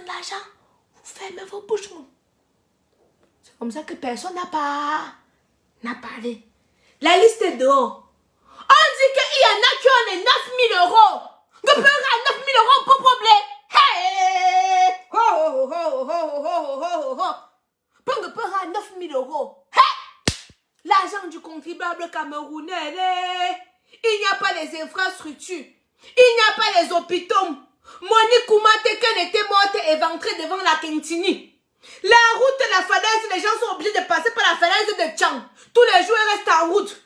l'argent, vous fermez vos bouches. C'est comme ça que personne n'a parlé. La liste est dehors. On dit qu'il y en a qui ont les 9 000 euros. Que peut à 9 000 euros pour problème. Hey! Ho, ho, ho, ho, ho, ho, ho. Pour que peut à 9 000 euros. Hey! L'argent du contribuable camerounais. Il n'y a pas les infrastructures. Il n'y a pas les hôpitaux. Monique Koumateken était morte et éventrée devant la Kentini. La route, la falaise, les gens sont obligés de passer par la falaise de Tchang. Tous les jours, ils restent en route.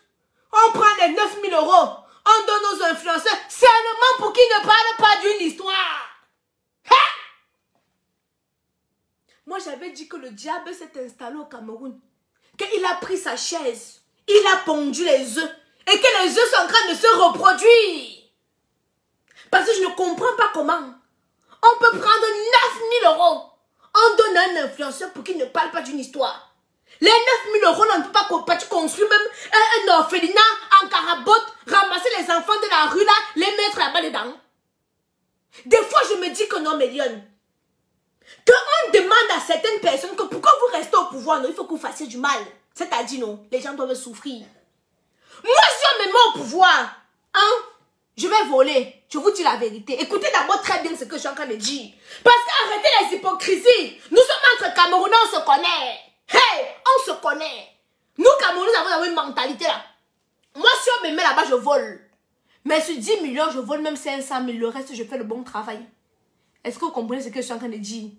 On prend les 9 000 euros. On donne aux influenceurs seulement pour qu'ils ne parlent pas d'une histoire. Hein? Moi, j'avais dit que le diable s'est installé au Cameroun. Qu'il a pris sa chaise. Il a pondu les œufs. Et que les œufs sont en train de se reproduire. Parce que je ne comprends pas comment. On peut prendre 9 000 euros. On donne à un influenceur pour qu'il ne parle pas d'une histoire. Les 9 000 euros, on ne peut pas construire même un orphelinat en carabote, ramasser les enfants de la rue là, les mettre là-bas dedans. Des fois, je me dis que non, Mélione. Qu'on demande à certaines personnes que pourquoi vous restez au pouvoir, non, il faut que vous fassiez du mal. C'est-à-dire, non, les gens doivent souffrir. Moi, si on me met au pouvoir, hein, je vais voler. Je vous dis la vérité. Écoutez d'abord très bien ce que je suis en train de dire. Parce qu'arrêtez les hypocrisies. Nous sommes entre Camerounais, on se connaît. Hey, on se connaît. Nous, Camerounais, nous avons une mentalité là. Moi, si on me met là-bas, je vole. Mais sur 10 millions, je vole même 500 000. Le reste, je fais le bon travail. Est-ce que vous comprenez ce que je suis en train de dire?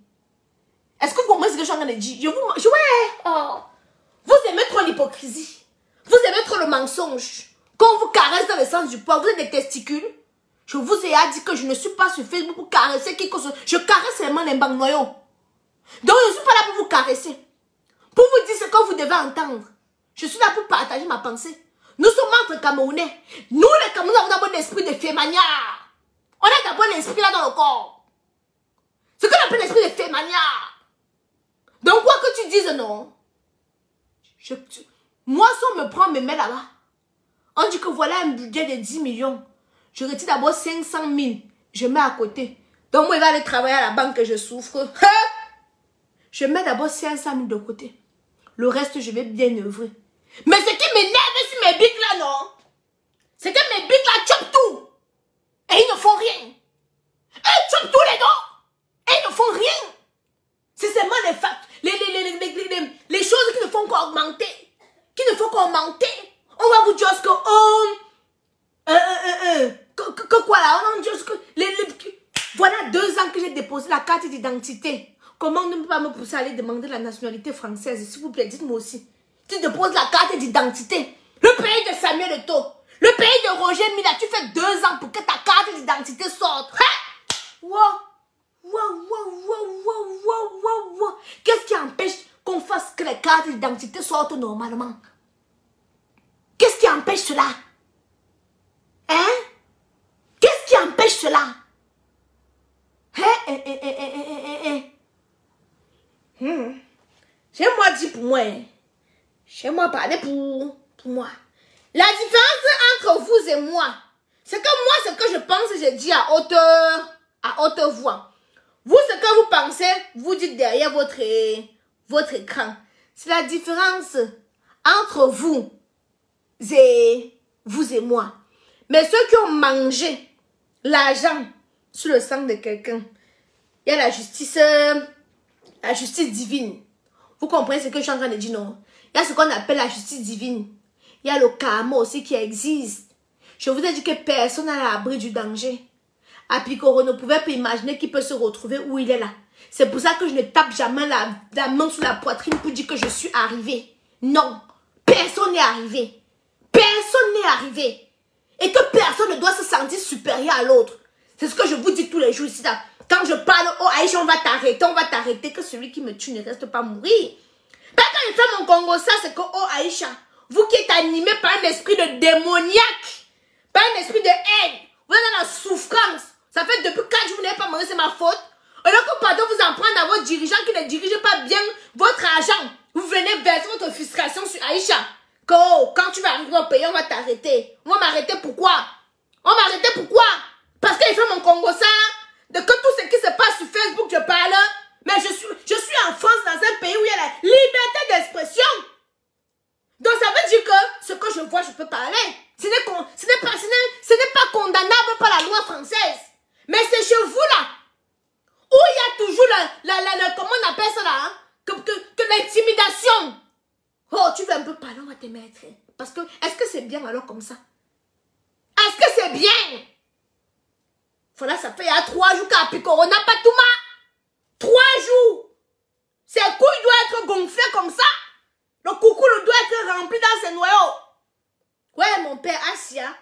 Est-ce que vous comprenez ce que je suis en train de dire? Ouais. Oh. Vous aimez trop l'hypocrisie. Vous aimez trop le mensonge. Quand on vous caresse dans le sens du poids, vous êtes des testicules. Je vous ai dit que je ne suis pas sur Facebook pour caresser qui que ce soit. Je caresse seulement les bancs noyaux. Donc je ne suis pas là pour vous caresser. Pour vous dire ce que vous devez entendre. Je suis là pour partager ma pensée. Nous sommes entre Camerounais. Nous les Camerounais avons d'abord l'esprit de Fémania. On a d'abord l'esprit là dans le corps. Ce qu'on appelle l'esprit de Fémania. Donc quoi que tu dises non. Moi si on me prend, me met là-bas. On dit que voilà un budget de 10 millions. Je retire d'abord 500 000. Je mets à côté. Donc moi, il va aller travailler à la banque que je souffre. Je mets d'abord 500 000 de côté. Le reste, je vais bien œuvrer. Mais ce qui m'énerve, c'est mes bics là, non? C'est que mes bics là chopent tout. Et ils ne font rien. Ils chopent tous les dos. Et ils ne font rien. C'est seulement les facts. Les choses qui ne font qu'augmenter. Qui ne font qu'augmenter. On va vous dire que quoi là? On va dire que voilà 2 ans que j'ai déposé la carte d'identité. Comment ne peut pas me pousser à aller demander la nationalité française? S'il vous plaît, dites-moi aussi. Tu déposes la carte d'identité. Le pays de Samuel Eto'o. Le pays de Roger Mila. Tu fais 2 ans pour que ta carte d'identité sorte. Hein? Wow. Qu'est-ce qui empêche qu'on fasse que les cartes d'identité sortent normalement? Qu'est-ce qui empêche cela? Hein? Qu'est-ce qui empêche cela? J'ai moi dit pour moi. J'ai moi parlé pour moi. La différence entre vous et moi, c'est que moi, ce que je pense, je dis à haute voix. Vous, ce que vous pensez, vous dites derrière votre écran. C'est la différence entre vous et moi. Mais ceux qui ont mangé l'argent sur le sang de quelqu'un, il y a la justice divine. Vous comprenez ce que je suis en train de dire, non? Il y a ce qu'on appelle la justice divine. Il y a le karma aussi qui existe. Je vous ai dit que personne n'est à l'abri du danger. Apicoro ne pouvait pas imaginer qu'il peut se retrouver où il est là. C'est pour ça que je ne tape jamais la main sur la poitrine pour dire que je suis arrivé. Non, personne n'est arrivé. Personne n'est arrivé. Et que personne ne doit se sentir supérieur à l'autre. C'est ce que je vous dis tous les jours ici. Là. Quand je parle, oh Aïcha, on va t'arrêter, que celui qui me tue ne reste pas mourir. Quand je fais mon Congo, ça c'est que, oh Aïcha, vous qui êtes animé par un esprit de démoniaque, par un esprit de haine, vous êtes dans la souffrance. Ça fait depuis 4 jours, vous n'avez pas mangé, c'est ma faute. Alors que pardon, vous en prendre à vos dirigeants qui ne dirigent pas bien votre argent. Vous venez verser votre frustration sur Aïcha. Que, oh, quand tu vas arriver au pays, on va t'arrêter. On va m'arrêter pourquoi? On va m'arrêter pourquoi? Parce qu'il fait mon Congo ça. De que tout ce qui se passe sur Facebook, je parle. appelle ça là, hein? Que l'intimidation. Oh, tu veux un peu parler, on va te mettre. Parce que, est-ce que c'est bien alors comme ça? Est-ce que c'est bien? Voilà, ça fait il y a 3 jours qu'à Picorona, pas tout ma. 3 jours. Ses couilles doivent être gonflées comme ça. Le coucou doit être rempli dans ses noyaux. Ouais, mon père, Asia,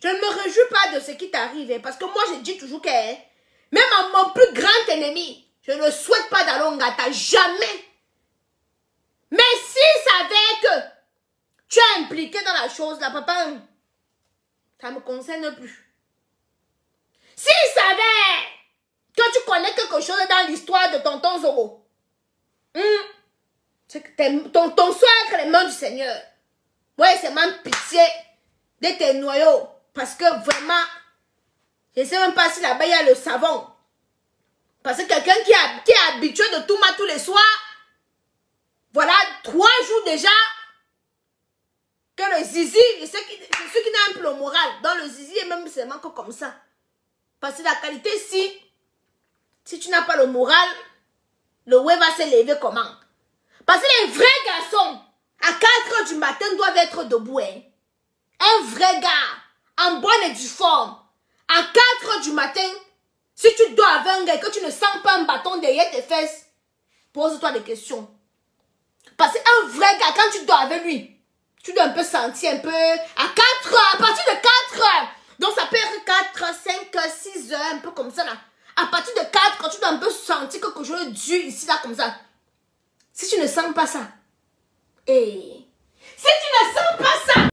je ne me réjouis pas de ce qui t'arrive. Parce que moi, je dis toujours que même à mon plus grand ennemi, je ne souhaite pas d'aller en gâta. Jamais. Mais s'il savait que tu es impliqué dans la chose, là, papa, ça ne me concerne plus. S'il savait que tu connais quelque chose dans l'histoire de tonton Zoro, c'est que ton soin entre les mains du Seigneur. Ouais, c'est même pitié de tes noyaux. Parce que vraiment, je ne sais même pas si là-bas il y a le savon. Parce que quelqu'un qui est habitué de tout mat tous les soirs, voilà, 3 jours déjà, que le zizi, c'est ceux qui n'ont un peu le moral. Dans le zizi, et même seulement que comme ça. Parce que la qualité, si tu n'as pas le moral, le ouais va se lever comment? Parce que les vrais garçons, à 4 heures du matin, doivent être debout. Hein. Un vrai gars, en bonne et due forme, à 4 heures du matin, si tu dors avec un gars et que tu ne sens pas un bâton derrière tes fesses, pose-toi des questions. Parce qu'un vrai gars, quand tu dors avec lui, tu dois un peu sentir un peu à 4 heures, à partir de 4 heures. Donc ça peut être 4, 5, 6 heures, un peu comme ça là. À partir de 4 heures, tu dois un peu sentir quelque chose de dur ici là comme ça. Si tu ne sens pas ça, et si tu